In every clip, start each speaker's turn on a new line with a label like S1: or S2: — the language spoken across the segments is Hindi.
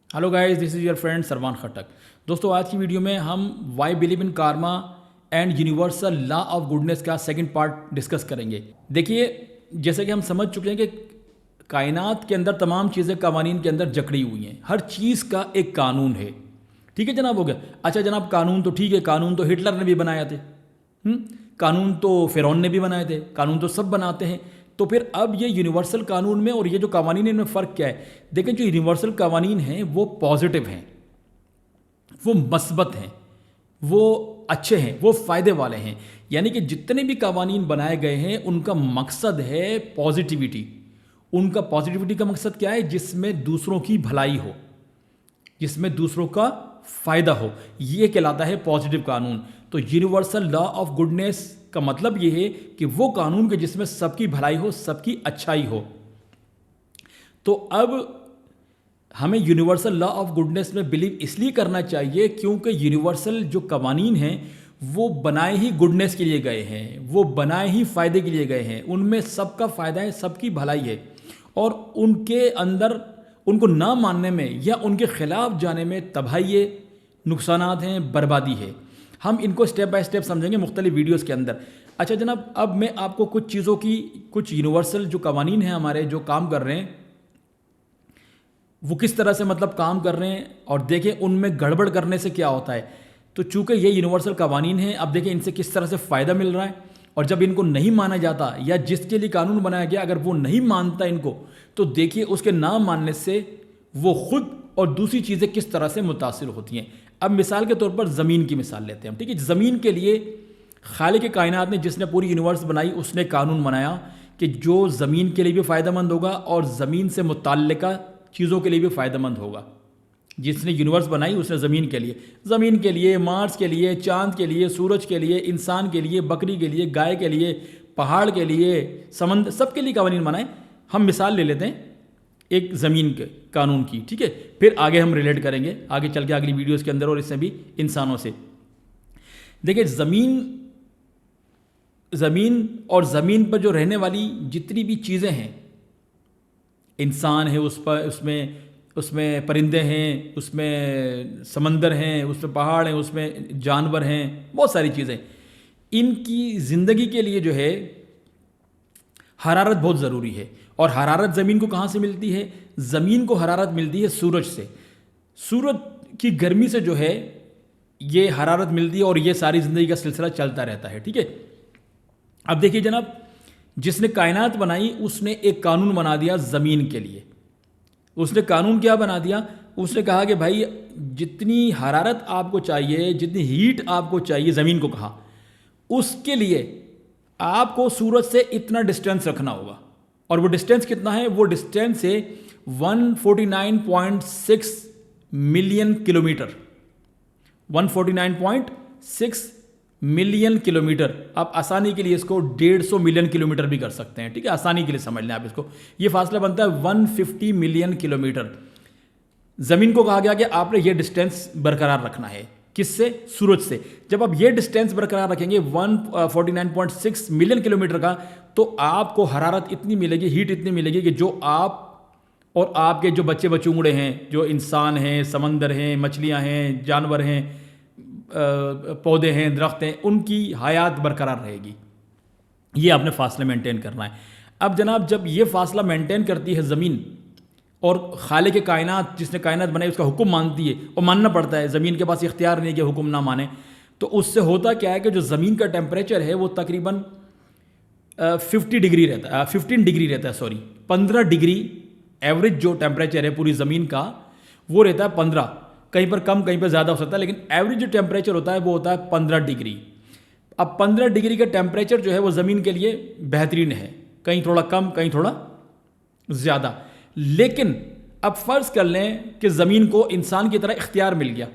S1: Hello guys, this is your friend Sarwan Khatak. दोस्तों, आज की वीडियो में हम why believe in karma and universal law of goodness का सेकंड पार्ट डिस्कस करेंगे। देखिए, जैसे कि हम समझ चुके हैं कि कायनात के अंदर तमाम चीज़ें कवानीन के अंदर जकड़ी हुई हैं। हर चीज़ का एक कानून है। ठीक है जनाब, हो गया। अच्छा जनाब, कानून तो ठीक है, कानून तो हिटलर ने भी बनाए थे। कानून तो फिरौन ने भी बनाए थे, कानून तो सब बनाते हैं। तो फिर अब ये यूनिवर्सल कानून में और ये जो कवानीन इनमें फ़र्क क्या है? देखें, जो यूनिवर्सल कवानीन हैं वो पॉजिटिव हैं, वो मस्बत हैं, वो अच्छे हैं, वो फ़ायदे वाले हैं। यानी कि जितने भी कवानीन बनाए गए हैं उनका मकसद है पॉजिटिविटी। उनका पॉजिटिविटी का मकसद क्या है? जिसमें दूसरों की भलाई हो, जिसमें दूसरों का फ़ायदा हो, ये कहलाता है पॉजिटिव कानून। तो यूनिवर्सल लॉ ऑफ गुडनेस का मतलब ये है कि वो कानून के जिसमें सबकी भलाई हो, सबकी अच्छाई हो। तो अब हमें यूनिवर्सल लॉ ऑफ गुडनेस में बिलीव इसलिए करना चाहिए क्योंकि यूनिवर्सल जो कवानीन हैं वो बनाए ही गुडनेस के लिए गए हैं, वो बनाए ही फ़ायदे के लिए गए हैं। उनमें सबका फ़ायदा है, सबकी भलाई है। और उनके अंदर उनको ना मानने में या उनके खिलाफ जाने में तबाही, नुकसानात हैं, बर्बादी है। हम इनको स्टेप बाय स्टेप समझेंगे मुख्तलिफ वीडियोस के अंदर। अच्छा जनाब, अब मैं आपको कुछ चीज़ों की, कुछ यूनिवर्सल जो कवानीन हैं हमारे जो काम कर रहे हैं वो किस तरह से मतलब काम कर रहे हैं, और देखें उनमें गड़बड़ करने से क्या होता है। तो चूंकि ये यूनिवर्सल कवानीन हैं, अब देखें इनसे किस तरह से फ़ायदा मिल रहा है। और जब इनको नहीं माना जाता या जिसके लिए कानून बनाया गया अगर वो नहीं मानता इनको, तो देखिए उसके ना मानने से वो खुद और दूसरी चीज़ें किस तरह से मुतासिर होती हैं। अब मिसाल के तौर पर ज़मीन की मिसाल लेते हैं हम। ठीक है, ज़मीन के लिए खालिक कायनात ने, जिसने पूरी यूनिवर्स बनाई, उसने कानून बनाया कि जो ज़मीन के लिए भी फ़ायदेमंद होगा और ज़मीन से मुताल्लिका चीज़ों के लिए भी फ़ायदेमंद होगा। जिसने यूनिवर्स बनाई उसने ज़मीन के लिए, मार्स के लिए, चांद के लिए, सूरज के लिए, इंसान के लिए, बकरी के लिए, गाय के लिए, पहाड़ के लिए, समंदर, सबके लिए कानून बनाए। हम मिसाल ले लेते हैं एक ज़मीन के कानून की। ठीक है, फिर आगे हम रिलेट करेंगे आगे चल के अगली वीडियोज़ के अंदर, और इससे भी इंसानों से। देखिए, ज़मीन और ज़मीन पर जो रहने वाली जितनी भी चीज़ें हैं, इंसान है उस पर, उसमें परिंदे हैं, उसमें समंदर हैं, उसमें पहाड़ हैं, उसमें जानवर हैं, बहुत सारी चीज़ें। इनकी ज़िंदगी के लिए जो है हरारत बहुत ज़रूरी है। और हरारत ज़मीन को कहाँ से मिलती है? ज़मीन को हरारत मिलती है सूरज से। सूरज की गर्मी से जो है ये हरारत मिलती है, और ये सारी ज़िंदगी का सिलसिला चलता रहता है। ठीक है, अब देखिए जनाब, जिसने कायनात बनाई उसने एक कानून बना दिया ज़मीन के लिए। उसने कानून क्या बना दिया? उसने कहा कि भाई जितनी हरारत आपको चाहिए, जितनी हीट आपको चाहिए, ज़मीन को कहा, उसके लिए आपको सूरज से इतना डिस्टेंस रखना होगा। और वो डिस्टेंस कितना है? वो डिस्टेंस है 149.6 मिलियन किलोमीटर। 149.6 million kilometre. आप आसानी के लिए इसको 150 मिलियन किलोमीटर भी कर सकते हैं। ठीक है, आसानी के लिए समझ लें आप इसको। ये फासला बनता है 150 मिलियन किलोमीटर। ज़मीन को कहा गया कि आपने ये डिस्टेंस बरकरार रखना है। किससे? सूरज से। जब आप ये डिस्टेंस बरकरार रखेंगे 149.6 मिलियन किलोमीटर का, तो आपको हरारत इतनी मिलेगी, हीट इतनी मिलेगी कि जो आप और आपके जो बच्चे बचूंगड़े हैं, जो इंसान हैं, समंदर हैं, मछलियां हैं, जानवर हैं, पौधे हैं, दरख्त हैं, उनकी हयात बरकरार रहेगी। ये आपने फासला मेंटेन करना है। अब जनाब, जब ये फासला मेंटेन करती है ज़मीन, और खालिक के कायनात, जिसने कायनात बनाई, उसका हुक्म मानती है, और मानना पड़ता है, ज़मीन के पास इख्तियार नहीं है कि हुक्म ना माने, तो उससे होता क्या है कि जो ज़मीन का टेम्परेचर है वो तकरीबन 15 डिग्री रहता है, सॉरी 15 डिग्री। एवरेज जो टेम्परेचर है पूरी ज़मीन का वो रहता है 15। कहीं पर कम, कहीं पर ज़्यादा हो सकता है, लेकिन एवरेज जो टेम्परेचर होता है वो होता है 15 डिग्री। अब 15 डिग्री का टेम्परेचर जो है वो ज़मीन के लिए बेहतरीन है, कहीं थोड़ा कम, कहीं थोड़ा ज़्यादा। लेकिन अब फ़र्ज़ कर लें कि ज़मीन को इंसान की तरह इख्तियार मिल गया।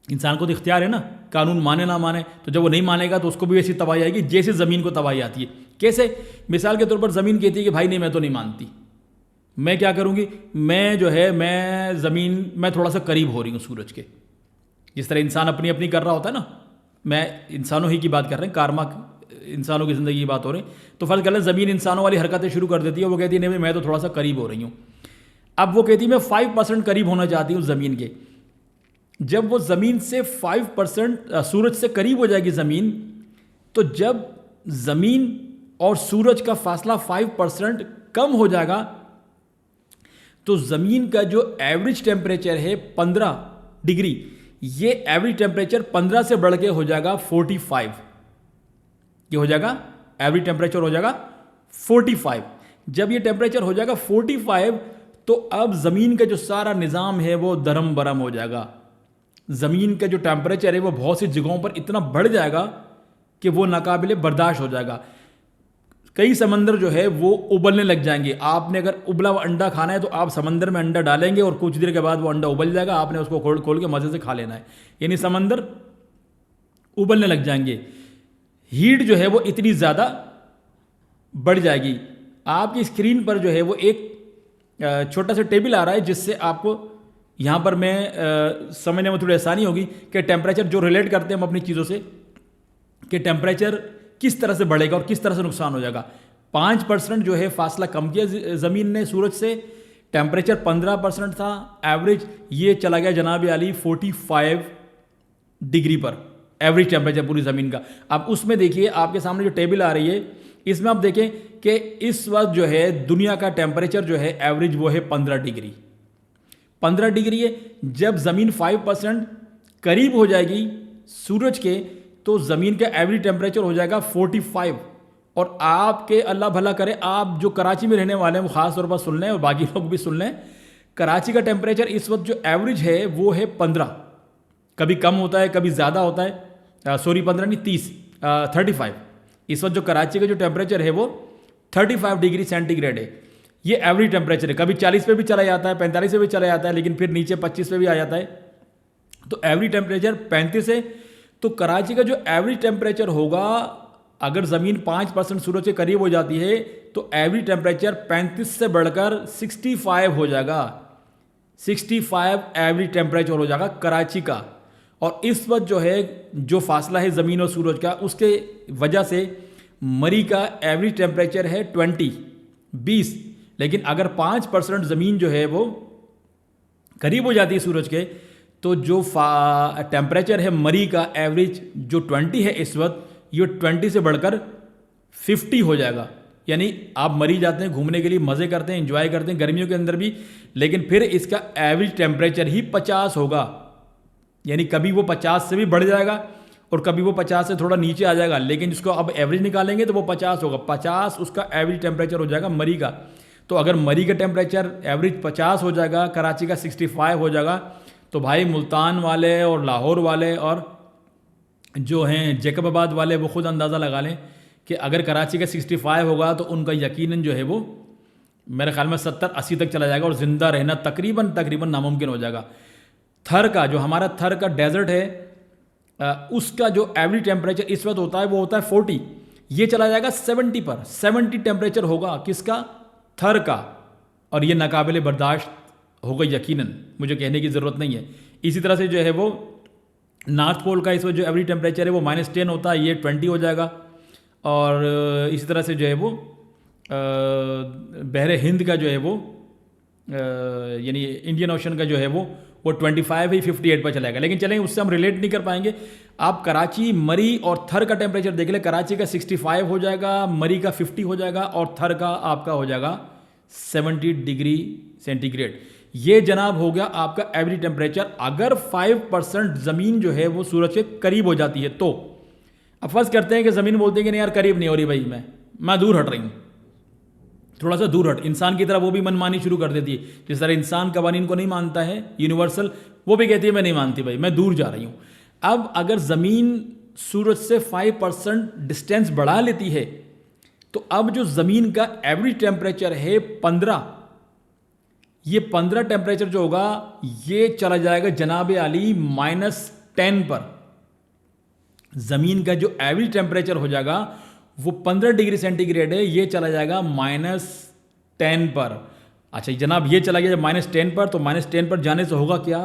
S1: इंसान को तो इख्तियार है ना, कानून माने ना माने। तो जब वो नहीं मानेगा तो उसको भी ऐसी तबाही आएगी जैसे ज़मीन को तबाही आती है। कैसे? मिसाल के तौर पर ज़मीन कहती है कि भाई नहीं, मैं तो नहीं मानती, मैं क्या करूँगी, मैं जो है, मैं थोड़ा सा करीब हो रही हूँ सूरज के। जिस तरह इंसान अपनी अपनी कर रहा होता है ना, मैं इंसानों ही की बात कर रहे हैं, कार्मा इंसानों की ज़िंदगी की बात हो रही। तो फ़र्ज़ कर लें ज़मीन इंसानों वाली हरकतें शुरू कर देती है, वो कहती है नहीं, मैं तो थोड़ा सा करीब हो रही हूँ। अब वो कहती मैं 5% करीब होना चाहती हूँ ज़मीन के। जब वो ज़मीन से 5% सूरज से करीब हो जाएगी ज़मीन, तो जब ज़मीन और सूरज का फासला 5% कम हो जाएगा तो ज़मीन का जो एवरेज टेम्परेचर है 15 डिग्री, ये एवरेज टेम्परेचर 15 से बढ़ के हो जाएगा 45। ये हो जाएगा एवरेज टेम्परेचर हो जाएगा 45। जब ये टेम्परेचर हो जाएगा 45 तो अब ज़मीन का जो सारा निज़ाम है वो दरम बरम हो जाएगा। ज़मीन का जो टेम्परेचर है वो बहुत सी जगहों पर इतना बढ़ जाएगा कि वो नाकाबिले बर्दाश्त हो जाएगा। कई समंदर जो है वो उबलने लग जाएंगे। आपने अगर उबला हुआ अंडा खाना है तो आप समंदर में अंडा डालेंगे और कुछ देर के बाद वो अंडा उबल जाएगा, आपने उसको खोल खोल के मज़े से खा लेना है। यानी समंदर उबलने लग जाएंगे। हीट जो है वो इतनी ज़्यादा बढ़ जाएगी। आपकी स्क्रीन पर जो है वो एक छोटा सा टेबल आ रहा है जिससे आपको यहाँ पर मैं समझने में थोड़ी आसानी होगी कि टेम्परेचर जो रिलेट करते हैं हम अपनी चीज़ों से कि टेम्परेचर किस तरह से बढ़ेगा और किस तरह से नुकसान हो जाएगा। 5% जो है फासला कम किया ज़मीन ने सूरज से, टेम्परेचर 15% था एवरेज, ये चला गया जनाब आली 45 डिग्री पर एवरेज टेम्परेचर पूरी ज़मीन का। अब उसमें देखिए आपके सामने जो टेबल आ रही है इसमें आप देखें कि इस वक्त जो है दुनिया का टेम्परेचर जो है एवरेज वो है 15 डिग्री। 15 डिग्री है। जब ज़मीन 5% करीब हो जाएगी सूरज के तो ज़मीन का एवरेज टेम्परेचर हो जाएगा 45। और आपके अल्लाह भला करे आप जो कराची में रहने वाले हैं वो ख़ास तौर पर सुन लें और बाकी लोग भी सुन लें, कराची का टेम्परेचर इस वक्त जो एवरेज है वो है 15। कभी कम होता है कभी ज़्यादा होता है, सॉरी 15 नहीं 30, 35। इस वक्त जो कराची का जो टेम्परेचर है वो 35 डिग्री सेंटीग्रेड है। ये एवरेज टेम्परेचर है। कभी 40 पे भी चला जाता है, 45 पे भी चला जाता है, लेकिन फिर नीचे 25 पे भी आ जाता है। तो एवरेज टेम्परेचर 35 है। तो कराची का जो एवरेज टेम्परेचर होगा, अगर ज़मीन 5% सूरज के करीब हो जाती है तो एवरेज टेम्परेचर 35 से बढ़कर 65 हो जाएगा। 65 एवरेज टेम्परेचर हो जाएगा कराची का। और इस वक्त जो है जो फासला है ज़मीन और सूरज का, उसके वजह से मरी का एवरेज टेम्परेचर है 20। लेकिन अगर 5% ज़मीन जो है वो करीब हो जाती है सूरज के तो जो टेम्परेचर है मरी का एवरेज जो 20 है इस वक्त, ये 20 से बढ़कर 50 हो जाएगा। यानी आप मरी जाते हैं घूमने के लिए, मज़े करते हैं, एंजॉय करते हैं गर्मियों के अंदर भी, लेकिन फिर इसका एवरेज टेम्परेचर ही 50 होगा। यानी कभी वो 50 से भी बढ़ जाएगा और कभी वो 50 से थोड़ा नीचे आ जाएगा, लेकिन जिसको अब एवरेज निकालेंगे तो वो 50 होगा। 50 उसका एवरेज टेम्परेचर हो जाएगा मरी का। तो अगर मरी का टेम्परेचर एवरेज 50 हो जाएगा, कराची का 65 हो जाएगा, तो भाई मुल्तान वाले और लाहौर वाले और जो हैं जैकबाबाद वाले वो खुद अंदाज़ा लगा लें कि अगर कराची का 65 होगा तो उनका यकीनन जो है वो मेरे ख्याल में 70-80 तक चला जाएगा और ज़िंदा रहना तकरीबन नामुमकिन हो जाएगा। थर का जो हमारा थर का डेजर्ट है उसका जो एवरेज टेम्परेचर इस वक्त होता है वो होता है 40। ये चला जाएगा 70 पर। 70 टेम्परेचर होगा किसका? थर का। और ये नाकाबिले बर्दाश्त होगा यकीनन, मुझे कहने की ज़रूरत नहीं है। इसी तरह से जो है वो नॉर्थ पोल का इस वक्त जो एवरेज टेम्परेचर है वो -10 होता है, ये 20 हो जाएगा। और इसी तरह से जो है वो बहरे हिंद का जो है वो यानी इंडियन ओशन का जो है वो 25 ही 58 पर चलेगा। लेकिन चलें उससे हम रिलेट नहीं कर पाएंगे। आप कराची, मरी और थर का टेम्परेचर देख लें। कराची का 65 हो जाएगा, मरी का 50 हो जाएगा और थर का आपका हो जाएगा 70 डिग्री सेंटीग्रेड। ये जनाब हो गया आपका एवरेज टेम्परेचर अगर 5% ज़मीन जो है वो सूरज के करीब हो जाती है तो। अब फर्ज करते हैं कि ज़मीन बोलते हैं कि नहीं यार करीब नहीं हो रही भाई, मैं दूर हट रही हूँ, थोड़ा सा दूर हट। इंसान की तरह वो भी मनमानी शुरू कर देती है। जिस तरह इंसान कवानीन को नहीं मानता है यूनिवर्सल, वो भी कहती है मैं नहीं मानती भाई, मैं दूर जा रही हूँ। अब अगर ज़मीन सूरज से 5% डिस्टेंस बढ़ा लेती है तो अब जो ज़मीन का एवरेज टेम्परेचर है 15, ये 15 टेम्परेचर जो होगा ये चला जाएगा जनाब आली -10 पर। ज़मीन का जो एवरेज टेम्परेचर हो जाएगा वो 15 डिग्री सेंटीग्रेड है, ये चला जाएगा -10 पर। अच्छा जनाब ये चला गया जब -10 पर, तो -10 पर जाने से होगा क्या?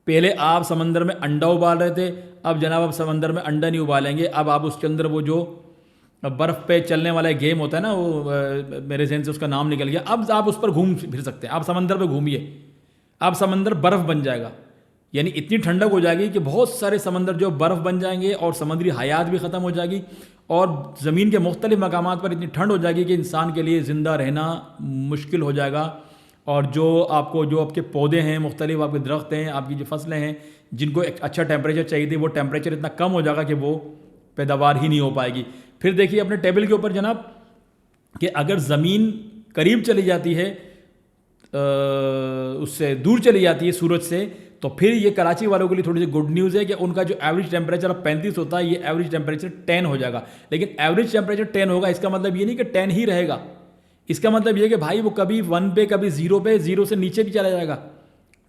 S1: पहले आप समंदर में अंडा उबाल रहे थे, अब जनाब आप समंदर में अंडा नहीं उबालेंगे, अब आप उसके अंदर वो जो बर्फ़ पे चलने वाला गेम होता है ना, वो मेरे जहन से उसका नाम निकल गया। अब आप उस पर घूम फिर सकते हैं, आप समंदर पे घूमिए, अब समंदर बर्फ़ बन जाएगा। यानी इतनी ठंडक हो जाएगी कि बहुत सारे समंदर जो बर्फ़ बन जाएंगे और समुद्री हयात भी ख़त्म हो जाएगी, और ज़मीन के मुख्तलिफ़ मकामात पर इतनी ठंड हो जाएगी कि इंसान के लिए ज़िंदा रहना मुश्किल हो जाएगा। और जो आपके पौधे हैं, मुख्तलिफ आपके दरख्त हैं, आपकी जो फसलें हैं, जिनको एक अच्छा टेम्परेचर चाहिए थी, वो टेम्परेचर इतना कम हो जाएगा कि वो पैदावार ही नहीं हो पाएगी। फिर देखिए अपने टेबल के ऊपर जनाब, कि अगर ज़मीन करीब चली जाती है, उससे दूर चली जाती है सूरज से, तो फिर ये कराची वालों के लिए थोड़ी सी गुड न्यूज़ है कि उनका जो एवरेज टेम्परेचर अब 35 होता है, ये एवरेज टेम्परेचर 10 हो जाएगा। लेकिन एवरेज टेम्परेचर 10 होगा, इसका मतलब ये नहीं कि 10 ही रहेगा। इसका मतलब ये कि भाई वो कभी 1 पे, कभी 0 पे, 0 से नीचे भी चला जाएगा,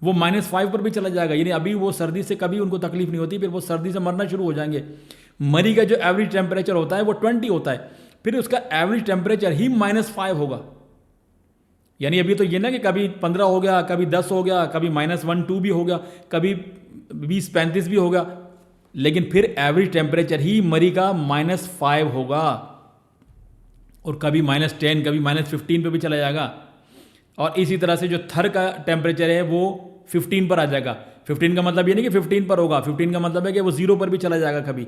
S1: वो -5 पर भी चला जाएगा। यानी अभी वो सर्दी से कभी उनको तकलीफ नहीं होती, फिर वो सर्दी से मरना शुरू हो जाएंगे। मरी का जो एवरेज टेम्परेचर होता है वो 20 होता है, फिर उसका एवरेज टेम्परेचर ही -5 होगा। यानी अभी तो ये ना कि कभी 15 हो गया, कभी 10 हो गया, कभी -1-2 भी हो गया, कभी 20-35 भी हो गया, लेकिन फिर एवरेज टेम्परेचर ही मरी का -5 होगा, और कभी -10, कभी -15 पे भी चला जाएगा। और इसी तरह से जो थर का टेम्परेचर है वो 15 पर आ जाएगा। 15 का मतलब ये नहीं कि 15 पर होगा, 15 का मतलब है कि वो 0 पर भी चला जाएगा, कभी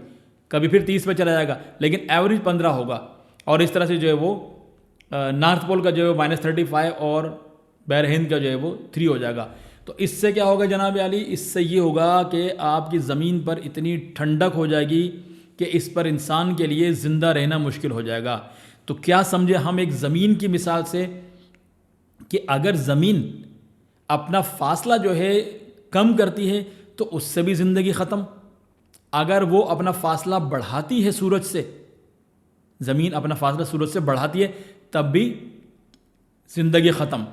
S1: कभी फिर 30 पर चला जाएगा, लेकिन एवरेज 15 होगा। और इस तरह से जो है वो नॉर्थ पोल का जो है -35 और बहर हिंद का जो है वो 3 हो जाएगा। तो इससे क्या होगा जनाब आली, इससे ये होगा कि आपकी ज़मीन पर इतनी ठंडक हो जाएगी कि इस पर इंसान के लिए ज़िंदा रहना मुश्किल हो जाएगा। तो क्या समझे हम एक ज़मीन की मिसाल से, कि अगर ज़मीन अपना फासला जो है कम करती है तो उससे भी ज़िंदगी ख़त्म, अगर वो अपना फासला बढ़ाती है सूरज से, ज़मीन अपना फासला सूरज से बढ़ाती है, तब भी ज़िंदगी ख़त्म।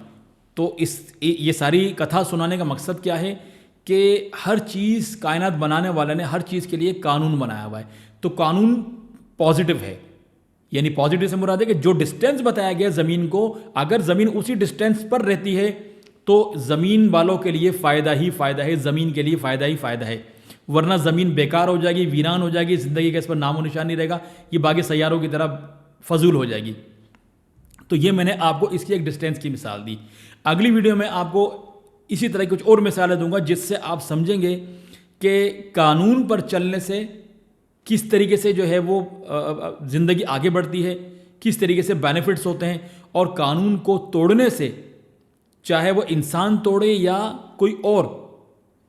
S1: तो ये सारी कथा सुनाने का मकसद क्या है कि हर चीज़, कायनात बनाने वाले ने हर चीज़ के लिए कानून बनाया हुआ है। तो कानून पॉजिटिव है, यानी पॉजिटिव से मुराद है कि जो डिस्टेंस बताया गया ज़मीन को, अगर ज़मीन उसी डिस्टेंस पर रहती है तो ज़मीन वालों के लिए फ़ायदा ही फ़ायदा है, ज़मीन के लिए फ़ायदा ही फ़ायदा है। वरना ज़मीन बेकार हो जाएगी, वीरान हो जाएगी, ज़िंदगी का इस पर नामो निशान नहीं रहेगा, ये बाकी सैयारों की तरह फजूल हो जाएगी। तो ये मैंने आपको इसकी एक डिस्टेंस की मिसाल दी। अगली वीडियो में आपको इसी तरह कुछ और मिसालें दूंगा, जिससे आप समझेंगे कि कानून पर चलने से किस तरीके से जो है वो ज़िंदगी आगे बढ़ती है, किस तरीके से बेनिफिट्स होते हैं, और कानून को तोड़ने से, चाहे वो इंसान तोड़े या कोई और,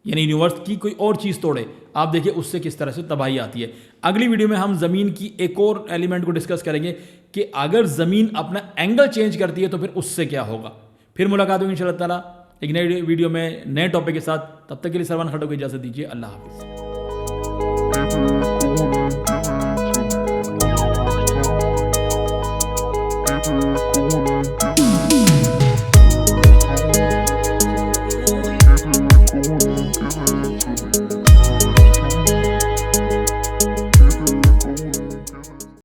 S1: यानी यूनिवर्स की कोई और चीज़ तोड़े, आप देखिए उससे किस तरह से तबाही आती है। अगली वीडियो में हम ज़मीन की एक और एलिमेंट को डिस्कस करेंगे कि अगर ज़मीन अपना एंगल चेंज करती है तो फिर उससे क्या होगा। फिर मुलाकात होगी इंशाअल्लाह ताला एक नई वीडियो में नए टॉपिक के साथ। तब तक के लिए सरवान खट्टक को इजाज़त दीजिए। अल्लाह हाफिज़।